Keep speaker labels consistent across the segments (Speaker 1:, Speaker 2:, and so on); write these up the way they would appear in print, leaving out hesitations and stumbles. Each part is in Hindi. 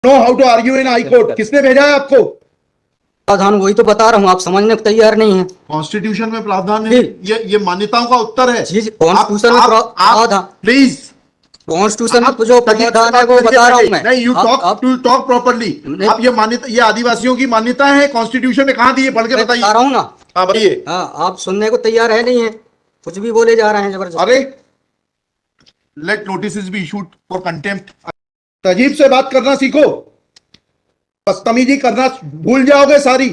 Speaker 1: No how to argue in high court. किसने भेजा है आपको?
Speaker 2: प्रावधान वही तो बता रहा हूँ, आप समझने को तैयार नहीं है।
Speaker 1: कॉन्स्टिट्यूशन में प्रावधान है, ये मान्यताओं का उत्तर है।
Speaker 2: जी, कॉन्स्टिट्यूशन में प्रावधान,
Speaker 1: प्लीज
Speaker 2: कॉन्स्टिट्यूशन में जो प्रावधान है वो बता रहा हूँ मैं।
Speaker 1: नहीं, यू टॉक प्रॉपर्ली। आप ये मान्यता, ये आदिवासियों की मान्यता है, कॉन्स्टिट्यूशन में कहाँ दी है? पढ़ के बताइए।
Speaker 2: बता रहा हूँ ना।
Speaker 1: हाँ बताइए।
Speaker 2: हाँ, आप सुनने को तैयार है नहीं है, कुछ भी बोले जा रहे हैं जबरदस्त।
Speaker 1: अरे let notice be issued for contempt. तजीब से बात करना सीखो, बदतमीजी करना भूल जाओगे सारी।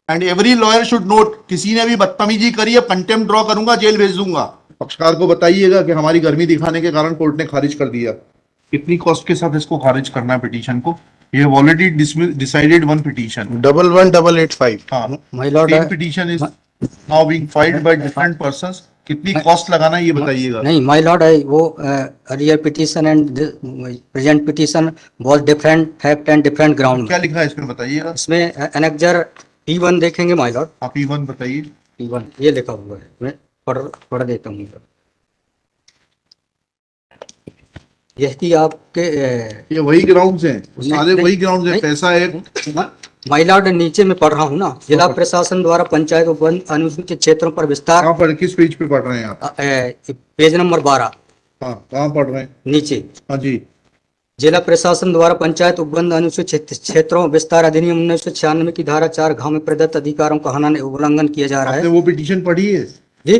Speaker 1: And every lawyer should note, किसी ने भी बदतमीजी करी है, कंटेम्प्ट ड्रॉ करूंगा, जेल भेज दूंगा। पक्षकार को बताइएगा कि हमारी गर्मी दिखाने के कारण कोर्ट ने खारिज कर दिया। कितनी कॉस्ट के साथ इसको खारिज करना है पिटीशन को? ये ऑलरेडी डिसाइडेड वन पिटीशन
Speaker 3: 11885।
Speaker 1: हाँ,
Speaker 2: my Lord,
Speaker 1: same petition is now being filed by different persons. कितनी कॉस्ट लगाना है ये बताइएगा।
Speaker 2: नहीं माय लॉर्ड, वो earlier petition and present petition was different fact and different ground.
Speaker 1: क्या लिखा है इसमें बताइएगा।
Speaker 2: इसमें एनेक्जर P1 देखेंगे माय लॉर्ड।
Speaker 1: आप P1 बताइए।
Speaker 2: P1 ये लिखा हुआ है, मैं पढ़ देता हूँ। यह कि आपके
Speaker 1: ये वही ग्राउंड्स हैं, सारे वही ग्राउंड्स हैं। पैसा है
Speaker 2: माय लॉर्ड, नीचे में पढ़ रहा हूँ ना। जिला प्रशासन द्वारा पंचायत वन अनुसूचित क्षेत्रों पर विस्तार।
Speaker 1: कहाँ पर, किस पेज पे पढ़ रहे हैं आप?
Speaker 2: Page number 12।
Speaker 1: हाँ, कहाँ पढ़ रहे हैं?
Speaker 2: नीचे।
Speaker 1: हाँ जी।
Speaker 2: जिला प्रशासन द्वारा पंचायत उपबंध अनुसूचित क्षेत्रों विस्तार अधिनियम 1996 की धारा 4 में प्रदत्त अधिकारों का हनन उल्लंघन किया जा रहा है।
Speaker 1: आपने वो पिटीशन पढ़ी है
Speaker 2: जी?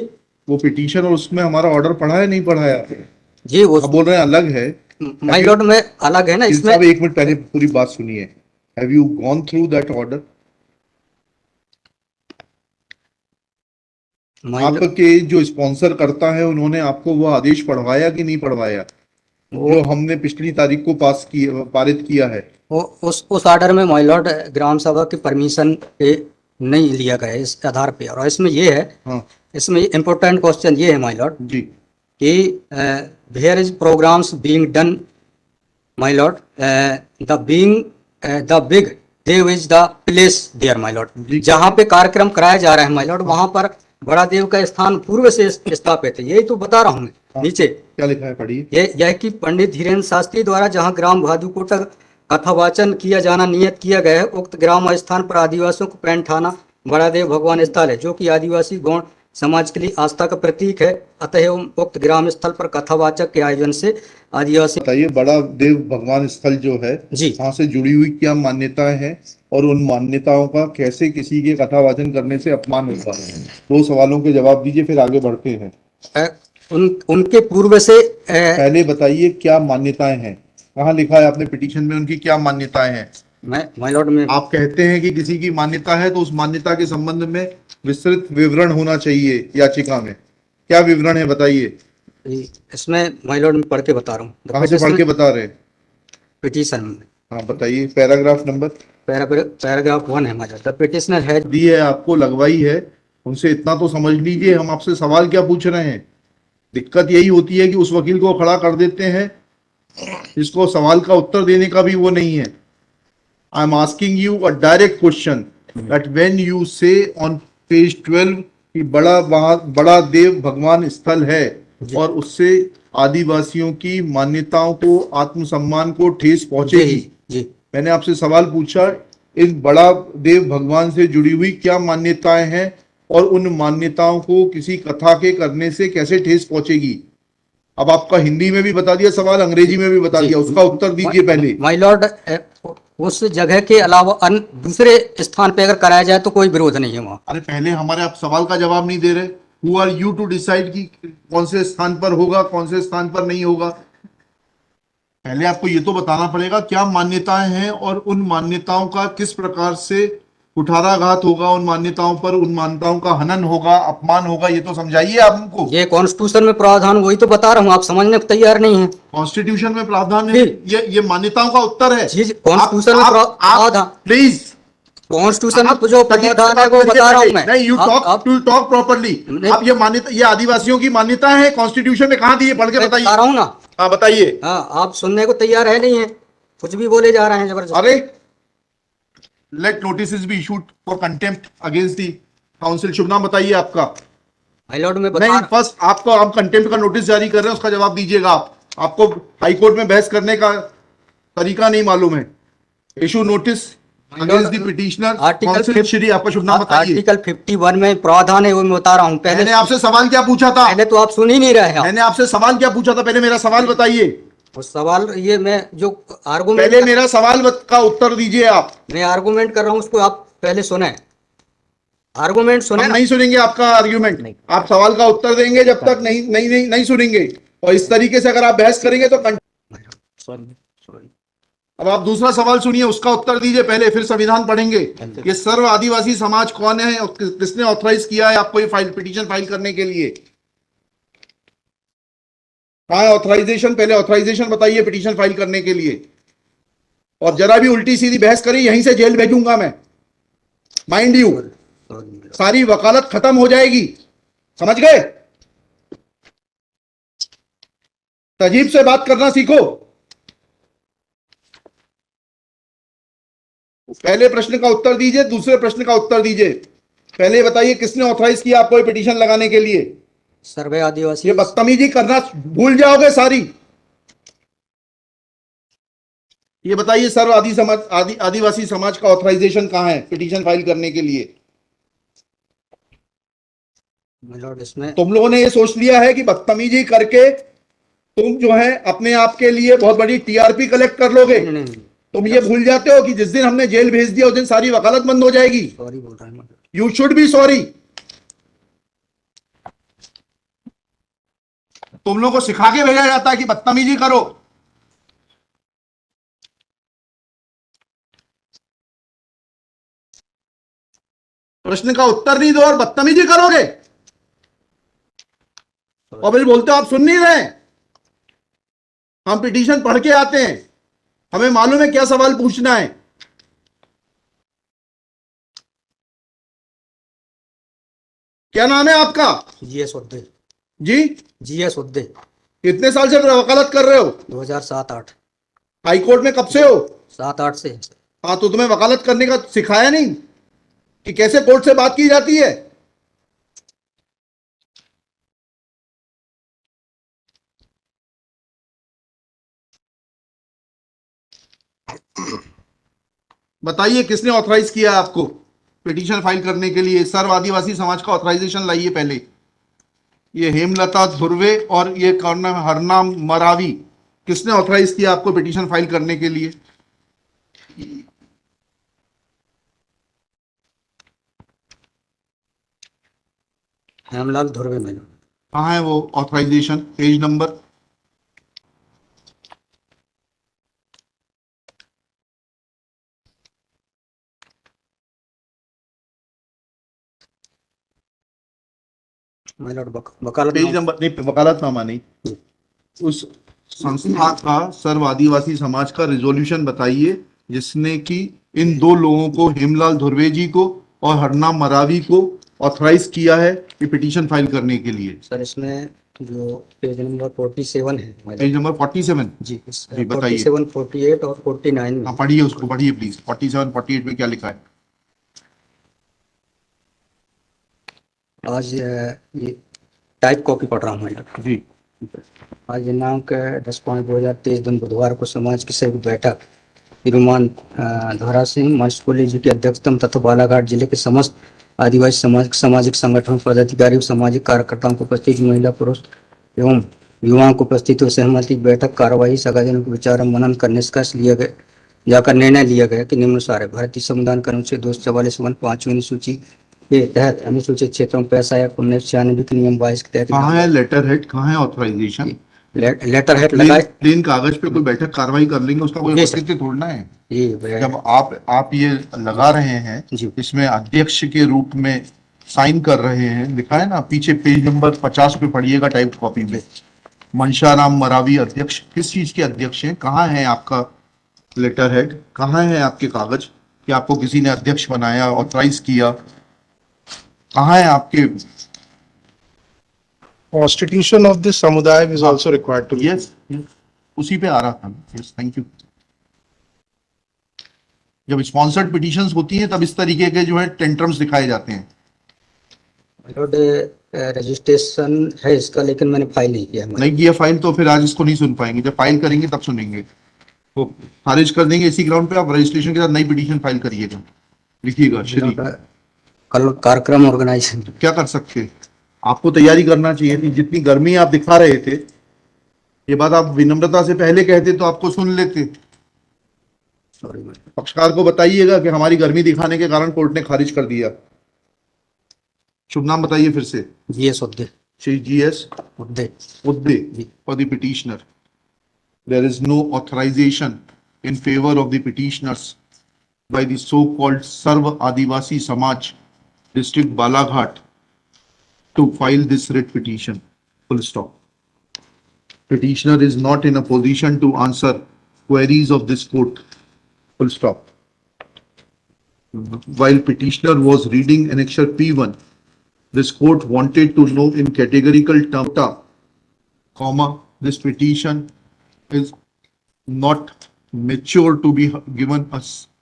Speaker 1: वो पिटीशन और उसमें हमारा ऑर्डर पढ़ा है, नहीं पढ़ा है?
Speaker 2: जी, वो
Speaker 1: बोल रहे हैं अलग है।
Speaker 2: माय लॉर्ड में अलग है ना इसमें।
Speaker 1: एक मिनट पहले पूरी बात सुनिए। Have you gone through that order? आपके जो स्पॉन्सर करता है उन्होंने आपको वो आदेश पढ़वाया कि नहीं पढ़वाया, जो हमने पिछली तारीख को पारित किया है?
Speaker 2: उस ऑर्डर में माय लॉर्ड ग्राम सभा की परमिशन पे नहीं लिया गया है इस आधार पे। और इसमें ये है,
Speaker 1: हाँ,
Speaker 2: इसमें इम्पोर्टेंट क्वेश्चन ये है माय लॉर्ड
Speaker 1: जी,
Speaker 2: कि where is programs being done my lord, the big Dev is the place there my lord. जहाँ पे कार्यक्रम कराया जा रहा है माय लॉर्ड, वहां पर बड़ा देव का स्थान पूर्व से स्थापित है। यही तो बता रहा हूँ मैं। नीचे
Speaker 1: क्या लिखा है पढ़िए।
Speaker 2: यह कि पंडित धीरेन्द्र शास्त्री द्वारा जहां ग्राम भादुकोटा कथावाचन किया जाना नियत किया गया है, उक्त ग्राम स्थान पर आदिवासियों को पैंट थाना बड़ा देव भगवान स्थल है, जो कि आदिवासी गौण समाज के लिए आस्था का प्रतीक है। अतः उक्त ग्राम स्थल पर कथावाचक के आयोजन से आदिवासी।
Speaker 1: बताइए, बड़ा देव भगवान स्थल जो है
Speaker 2: जी,
Speaker 1: वहाँ से जुड़ी हुई क्या मान्यताएं हैं और उन मान्यताओं का कैसे किसी के कथावाचन करने से अपमान होता है? 2 सवालों के जवाब दीजिए, फिर आगे बढ़ते हैं।
Speaker 2: उनके पूर्व से
Speaker 1: पहले बताइए क्या मान्यताएं हैं, कहाँ लिखा है आपने पिटीशन में उनकी क्या मान्यताएं हैं?
Speaker 2: माय लॉर्ड में
Speaker 1: आप कहते हैं कि किसी की मान्यता है तो उस मान्यता के संबंध में विस्तृत विवरण होना चाहिए याचिका में। क्या विवरण है बताइए।
Speaker 2: इसमें माय लॉर्ड में पढ़ के बता रहा हूँ।
Speaker 1: कहाँ से पढ़ के बता रहे हैं?
Speaker 2: पिटीशन में।
Speaker 1: हाँ बताइए, पैराग्राफ नंबर।
Speaker 2: पैराग्राफ 1 है my lord. The petitioner has
Speaker 1: the है आपको, लगवाई है, उनसे इतना तो समझ लीजिए। हम आपसे सवाल क्या पूछ रहे हैं? दिक्कत यही होती है कि उस वकील को खड़ा कर देते हैं जिसको सवाल का उत्तर देने का भी वो नहीं है। I am asking you a direct question that when you से ऑन पेज 12 कि बड़ा देव भगवान स्थल है और उससे आदिवासियों की मान्यताओं को, आत्मसम्मान को ठेस पहुंचेगी।
Speaker 2: जी,
Speaker 1: मैंने आपसे सवाल पूछा, इस बड़ा देव भगवान से जुड़ी हुई क्या मान्यताएं हैं और उन मान्यताओं को किसी कथा के करने से कैसे ठेस पहुंचेगी? अब आपका हिंदी में भी बता दिया सवाल, अंग्रेजी में भी बता दिया, उसका उत्तर दीजिए पहले।
Speaker 2: माय लॉर्ड, उस जगह के अलावा दूसरे स्थान पे अगर कराया जाए तो कोई विरोध नहीं है वहाँ।
Speaker 1: अरे पहले हमारे आप सवाल का जवाब नहीं दे रहे। Who are you to decide कि कौन से स्थान पर होगा, कौन से स्थान पर नहीं होगा? पहले आपको ये तो बताना पड़ेगा क्या मान्यताएं हैं और उन मान्यताओं का किस प्रकार से कुठाराघात होगा, उन मान्यताओं पर, उन मान्यताओं का हनन होगा, अपमान होगा, ये तो समझाइए आप हमको।
Speaker 2: ये कॉन्स्टिट्यूशन में प्रावधान वही तो बता रहा हूँ, आप समझने को तैयार नहीं है।
Speaker 1: कॉन्स्टिट्यूशन में प्रावधान है, ये मान्यताओं का उत्तर है।
Speaker 2: जी, कॉन्स्टिट्यूशन में प्रावधान,
Speaker 1: प्लीज
Speaker 2: कॉन्स्टिट्यूशन में जो प्रावधान है वो बता रहा हूँ मैं।
Speaker 1: नहीं, यू टॉक प्रॉपर्ली। आप ये मान्यता, ये आदिवासियों की मान्यता है, कॉन्स्टिट्यूशन में कहाँ दी है? पढ़ के बताइए।
Speaker 2: बता रहा हूँ ना।
Speaker 1: हाँ बताइए।
Speaker 2: हाँ, आप सुनने को तैयार है नहीं है, कुछ भी बोले जा रहे हैं जबरदस्त।
Speaker 1: अरे let notice be issued for contempt against the council. शुभ नाम बताइए आपका।
Speaker 2: माय लॉर्ड में
Speaker 1: नहीं, फर्स्ट आपको, आप कंटेम्प्ट का नोटिस जारी कर रहे हैं, उसका जवाब दीजिएगा। आपको हाईकोर्ट में बहस करने का तरीका नहीं मालूम है। Issue notice against the petitioner.
Speaker 2: Article
Speaker 1: Shri आपका शुभ नाम बताइए।
Speaker 2: आर्टिकल 51 में प्रावधान है, वो मैं बता रहा हूँ।
Speaker 1: मैंने आपसे सवाल क्या पूछा था?
Speaker 2: पहले तो आप सुन ही नहीं रहे हैं।
Speaker 1: मैंने आपसे सवाल क्या पूछा था? पहले मेरा सवाल बताइए।
Speaker 2: वो सवाल ये मैं जो आर्गूमेंट
Speaker 1: पहले मेरा सवाल का उत्तर दीजिए आप।
Speaker 2: मैं आर्गूमेंट कर रहा हूँ उसको आप पहले सुने। आर्गूमेंट सुने
Speaker 1: हम
Speaker 2: ना।
Speaker 1: नहीं सुनेंगे आपका आर्ग्यूमेंट। आप सवाल का उत्तर देंगे जब तक नहीं सुनेंगे। और इस तरीके से अगर आप बहस करेंगे तो
Speaker 2: सॉरी।
Speaker 1: अब आप दूसरा सवाल सुनिए, उसका उत्तर दीजिए पहले, फिर संविधान पढ़ेंगे। ये सर्व आदिवासी समाज कौन है और किसने ऑथराइज किया है आपको ये पिटीशन फाइल करने के लिए? कहाँ है ऑथराइजेशन? पहले ऑथराइजेशन बताइए पिटीशन फाइल करने के लिए। और जरा भी उल्टी सीधी बहस करी यहीं से जेल भेजूंगा मैं, माइंड यू। सारी वकालत खत्म हो जाएगी, समझ गए? तजीब से बात करना सीखो। पहले प्रश्न का उत्तर दीजिए, दूसरे प्रश्न का उत्तर दीजिए। पहले बताइए किसने ऑथराइज किया आपको ये पिटीशन लगाने के लिए?
Speaker 2: सर्वे आदिवासी।
Speaker 1: ये बदतमीजी करना भूल जाओगे सारी। ये बताइए सर्व आदिवासी समाज का ऑथराइजेशन कहां है पिटीशन फाइल करने के लिए?
Speaker 2: इसमें
Speaker 1: तुम लोगों ने ये सोच लिया है कि बदतमीजी करके तुम जो है अपने आप के लिए बहुत बड़ी टीआरपी कलेक्ट कर लोगे।
Speaker 2: नहीं।
Speaker 1: तुम ये भूल जाते हो कि जिस दिन हमने जेल भेज दिया उस दिन सारी वकालत बंद हो जाएगी।
Speaker 2: सॉरी बोल रहा हूँ।
Speaker 1: You should be sorry. तुम लोगों को सिखा के भेजा जाता है कि बदतमीजी करो। प्रश्न का उत्तर नहीं दो और बदतमीजी करोगे और फिर बोलते हो आप सुन नहीं रहे। हम पिटीशन पढ़ के आते हैं, हमें मालूम है क्या सवाल पूछना है। क्या नाम है आपका?
Speaker 2: जीएस उद्दे।
Speaker 1: जी
Speaker 2: जीएस उद्दे।
Speaker 1: कितने साल से वकालत कर रहे हो?
Speaker 2: 2007-8।
Speaker 1: हाई कोर्ट में कब से हो?
Speaker 2: 7-8 से।
Speaker 1: हाँ, तो तुम्हें वकालत करने का सिखाया नहीं कि कैसे कोर्ट से बात की जाती है? बताइए किसने ऑथराइज किया आपको पिटीशन फाइल करने के लिए? सर्व आदिवासी समाज का ऑथराइजेशन लाइए पहले। ये हेमलता धुर्वे और ये कौन नाम है, हरनाम मरावी, किसने ऑथराइज किया आपको पिटीशन फाइल करने के लिए?
Speaker 2: हेमलाल धुर्वे में।
Speaker 1: कहाँ है वो ऑथराइजेशन? Page number.
Speaker 2: वकालत
Speaker 1: पेज नंबर नहीं, वकालतनामा नहीं। उस संस्था का सर्व आदिवासी समाज का रिजोल्यूशन बताइए जिसने कि इन दो लोगों को, हेमलाल धुर्वे जी को और हरनाम मरावी को, ऑथराइज किया है कि पिटीशन फाइल करने के लिए।
Speaker 2: सर इसमें जो पेज नंबर 47 है।
Speaker 1: पेज नंबर 47
Speaker 2: जी
Speaker 1: बताइए।
Speaker 2: 47, 48 और 49 में।
Speaker 1: हाँ, पढ़िए उसको, पढ़िए प्लीज। 47, 48 में क्या लिखा है?
Speaker 2: आज ये टाइप कॉपी पढ़ रहा हूँ मैं
Speaker 1: जी।
Speaker 2: आज दिनांक 10/5/2023 दिन बुधवार को समाज की सभी बैठक श्रीमान धोरा सिंह मशकोली जी की अध्यक्षता तथा बालाघाट जिले के समस्त आदिवासी सामाजिक संगठन पदाधिकारी और सामाजिक कार्यकर्ताओं को उपस्थित महिला पुरुष एवं युवाओं को उपस्थित हो सहमति बैठक कार्यवाही सगाजनों को विचार मनन कर निष्कर्ष लिया गया जाकर निर्णय लिया गया कि निम्नानुसार है। भारतीय संविधान के अनुच्छेद 244 अनुसूची के तहत अनुसूचित क्षेत्रों में पैसा या 1996 के नियम 22 के तहत
Speaker 1: कहाँ है लेटर हेड? कहाँ है ऑथराइजेशन?
Speaker 2: लेटर हेड लगाए।
Speaker 1: प्लेन कागज पे कोई बैठक कार्रवाई कर लेंगे, उसका कोई औचित्य थोड़ना है। जब आप ये लगा रहे हैं, इसमें अध्यक्ष के रूप में साइन कर रहे हैं, लिखा है ना पीछे पेज नंबर 50 पे पढ़िएगा टाइप कॉपी में, मनशाराम मरावी अध्यक्ष। किस चीज के अध्यक्ष हैं? कहाँ है आपका लेटर हेड? कहाँ है आपके कागज कि आपको किसी ने अध्यक्ष बनाया, ऑथराइज किया? कहाँ है आपके?
Speaker 3: Constitution of this samudaya is also required to be.
Speaker 1: Yes, उसी पे आ रहा था। Yes, thank you. जब स्पॉन्सर्ड पिटीशंस होती हैं तब इस तरीके के जो है टेंट्रम्स दिखाए जाते हैं।
Speaker 2: रजिस्ट्रेशन है इसका, लेकिन मैंने फाइल नहीं किया।
Speaker 1: नहीं किया फाइल तो फिर आज इसको नहीं सुन पाएंगे, जब फाइल करेंगे तब सुनेंगे। वो खारिज कर देंगे इसी ग्राउंड पे, आप रजिस्ट्रेशन के साथ नई पिटीशन फाइल करिएगा, लिखिएगा श्री।
Speaker 2: कल कार्यक्रम ऑर्गेनाइज।
Speaker 1: क्या कर सकते हैं, आपको तैयारी करना चाहिए थी, जितनी गर्मी आप दिखा रहे थे, ये बात आप विनम्रता से पहले कहते तो आपको सुन लेते।
Speaker 2: Sorry madam.
Speaker 1: पक्षकार को बताइएगा कि हमारी गर्मी दिखाने के कारण कोर्ट ने खारिज कर दिया। शुभ नाम बताइए फिर से।
Speaker 2: GS Udde.
Speaker 1: Shri GS
Speaker 2: Udde.
Speaker 1: Udde for the petitioner. There is no authorization in favor of the petitioners by the so-called Sarv Adivasi Samaj District Balaghat to file this writ petition. Full stop. Petitioner is not in a position to answer queries of this court. Full stop. While petitioner was reading annexure P1, this court wanted to know in categorical terms, comma, this petition is not mature to be given a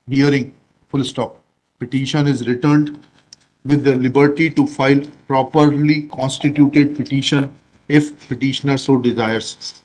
Speaker 1: hearing, full stop. Petition is returned with the liberty to file properly constituted petition if petitioner so desires.